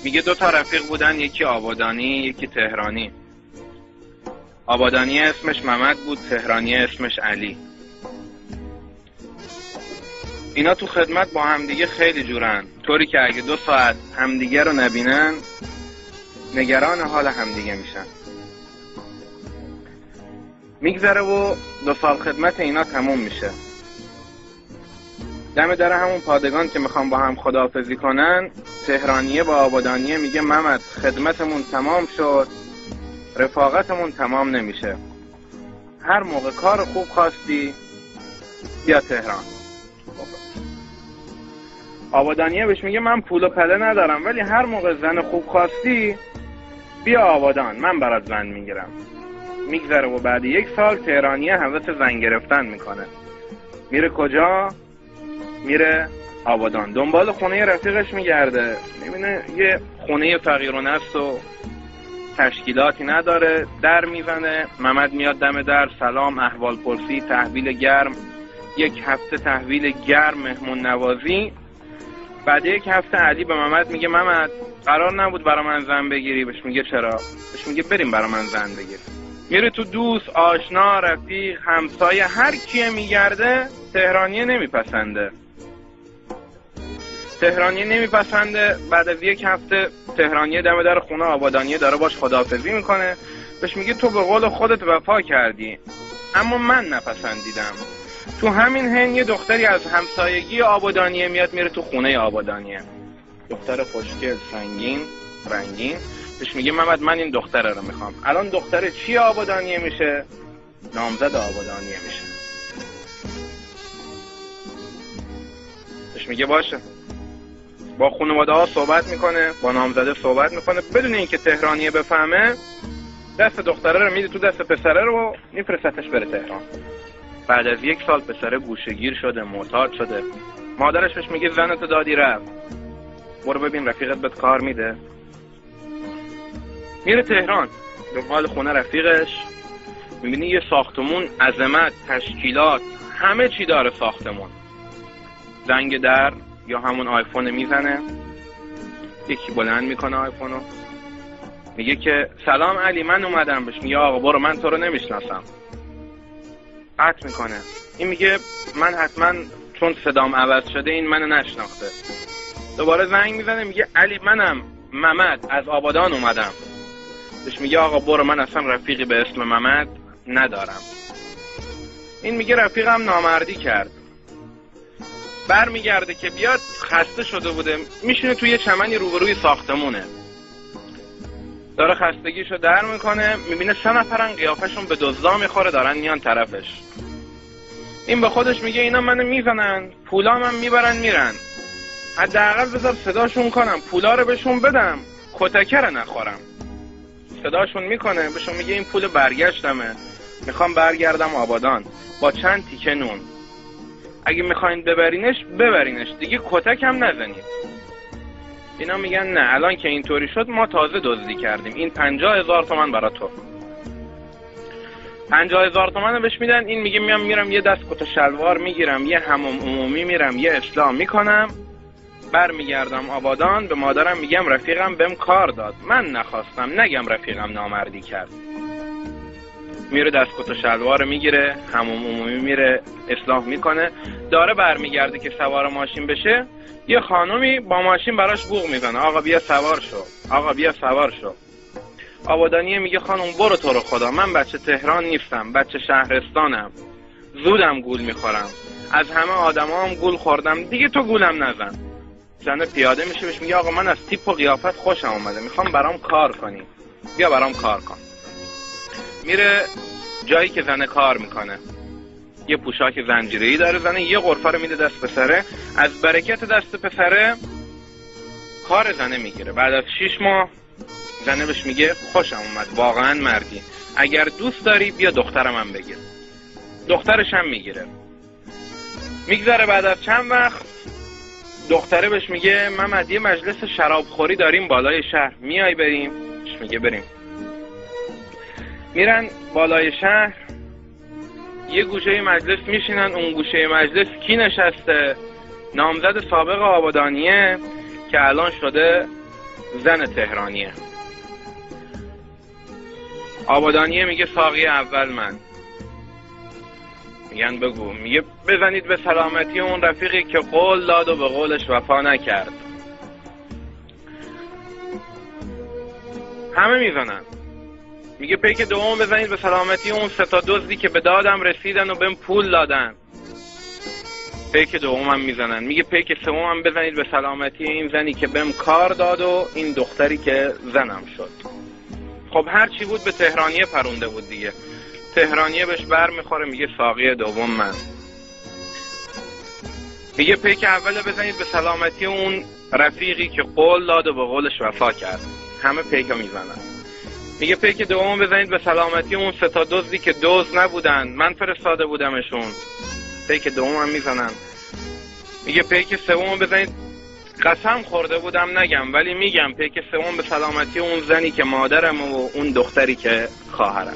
میگه 2 تا رفیق بودن، یکی آبادانی یکی تهرانی. آبادانی اسمش محمد بود، تهرانی اسمش علی. اینا تو خدمت با همدیگه خیلی جورن، طوری که اگه 2 ساعت همدیگه رو نبینن نگران حال همدیگه میشن. میگذره و 2 سال خدمت اینا تموم میشه. دم در همون پادگان که میخوام با هم خداحافظی کنن، تهرانیه با آبادانیه میگه محمد خدمتمون تمام شد، رفاقتمون تمام نمیشه. هر موقع کار خوب خواستی بیا تهران. آبادانیه بهش میگه من پول و پله ندارم، ولی هر موقع زن خوب خواستی بیا آبادان، من برات زن میگیرم. میگذره و بعد 1 سال تهرانیه هوس زن گرفتن میکنه. میره کجا؟ میره آبادان. دنبال خونه رفیقش میگرده، میبینه یه خونه فقیرونه است و تشکیلاتی نداره. در میزنه، محمد میاد دم در، سلام، احوال پرسی، تحویل گرم. 1 هفته تحویل گرم، مهمون نوازی. بعد 1 هفته علی به محمد میگه محمد قرار نبود برا من زن بگیری؟ بهش میگه چرا؟ بهش میگه بریم برا من زن بگیر. میره تو دوست، آشنا، رفیق، همسایه، هر کیه میگرده تهرانیه نمیپسنده. بعد از 1 هفته تهرانیه دم در خونه آبادانیه داره باش خداحافظی میکنه. بهش میگه تو به قول خودت وفا کردی اما من نپسندیدم. تو همین حین یه دختری از همسایگی آبادانیه میاد میره تو خونه آبادانیه. دختر خوشگل، سنگین، رنگین. بهش میگه محمد من این دختره رو میخوام. الان دختره چی آبادانیه میشه؟ نامزد آبادانیه میشه. بهش میگه باشه. با خانواده ها صحبت میکنه، با نامزده صحبت میکنه، بدون اینکه تهرانیه بفهمه دست دختره رو میده تو دست پسره رو میفرستش بره تهران. بعد از 1 سال پسره گوشه‌گیر شده، معتاد شده. مادرش بهش میگه زنتو دادی رفت، برو ببین رفیقت بهت کار میده. میره تهران، دنبال خونه رفیقش. میبینی یه ساختمون عظمت، تشکیلات، همه چی داره ساختمون. زنگ در یا همون آیفون میزنه، یکی بلند میکنه آیفونو، میگه که سلام علی من اومدم. بهش میگه آقا برو من تو رو نمیشناسم. قطع میکنه. این میگه من حتما چون صدام عوض شده این منو نشناخته. دوباره زنگ میزنه، میگه علی منم محمد از آبادان اومدم. بهش میگه آقا برو من اصلا رفیقی به اسم محمد ندارم. این میگه رفیقم نامردی کرد. برمیگرده که بیاد، خسته شده بوده، میشینه توی چمنی روبروی ساختمونه، داره خستگیشو در میکنه. میبینه 3 نفرن قیافشون به دزدا میخوره دارن میان طرفش. این به خودش میگه اینا منو میزنن، پولامم میبرن میرن، حداقل بذار صداشون کنم، پولا رو بهشون بدم، کتکه رو نخورم. صداشون میکنه، بهشون میگه این پول برگشتمه، میخوام برگردم آبادان با چند تیکه نون. اگه میخواین ببرینش دیگه کتک هم نزنید. اینا میگن نه الان که اینطوری شد ما تازه دزدی کردیم، این 50,000 تومان برای تو. 50,000 تومان رو بهش میدن. این میگه میرم یه دست کت شلوار میگیرم، یه حمام عمومی میرم، یه اصلاح میکنم، برمیگردم آبادان. به مادرم میگم رفیقم بهم کار داد، من نخواستم، نگم رفیقم نامردی کرد. میره دست کت شلوار میگیره، حمام عمومی میره، اصلاح میکنه. داره برمیگرده که سوار ماشین بشه، یه خانومی با ماشین براش بوق میزنه، آقا بیا سوار شو، آقا بیا سوار شو. آبادانیه میگه خانم برو تو رو خدا، من بچه تهران نیستم، بچه شهرستانم، زودم گول میخورم، از همه آدما هم گول خوردم، دیگه تو گولم نزن. زنه پیاده میشه، بهش میگه آقا من از تیپ و قیافت خوشم اومده، میخوام برام کار کنی، بیا برام کار کن. میره جایی که زنه کار میکنه، یه پوشاک زنجیره‌ای داره زنه، یه غرفه رو میده دست پسره. از برکت دست پسره کار زنه میگیره. بعد از 6 ماه زنه بهش میگه خوشم اومد، واقعا مردی، اگر دوست داری بیا دخترم هم بگیر. دخترش هم میگیره. میگذره بعد از چند وقت دختره بهش میگه محمد یه مجلس شرابخوری داریم بالای شهر، میای بریم؟ بهش میگه بریم. میرن بالای شهر، یه گوشه مجلس میشینن. اون گوشه مجلس کی نشسته؟ نامزد سابق آبادانیه که الان شده زن تهرانیه. آبادانیه میگه ساقی اول من. میگن بگو. میگه بزنید به سلامتی اون رفیقی که قول داد و به قولش وفا نکرد. همه میزنن. میگه پیک دوم بزنید به سلامتی اون 3 تا دزدی که به دادم رسیدن و بهم پول دادن. پیک دوم هم میزنن. میگه پیک سوم هم بزنید به سلامتی این زنی که بهم کار داد و این دختری که زنم شد. خب هر چی بود به تهرانیه پرونده بود دیگه. تهرانیه بهش بر میخوره، میگه ساقی دوم من. میگه پیک اوله بزنید به سلامتی اون رفیقی که قول داد و به قولش وفا کرد. همه پیکا میزنن. میگه پیک دوم بزنید به سلامتی اون 3 تا دزدی که دزد نبودن، من فرستاده بودمشون. پیک دوم هم میزنن. میگه پیک سوم بزنید، قسم خورده بودم نگم ولی میگم، پیک سوم به سلامتی اون زنی که مادرم و اون دختری که خواهرمه.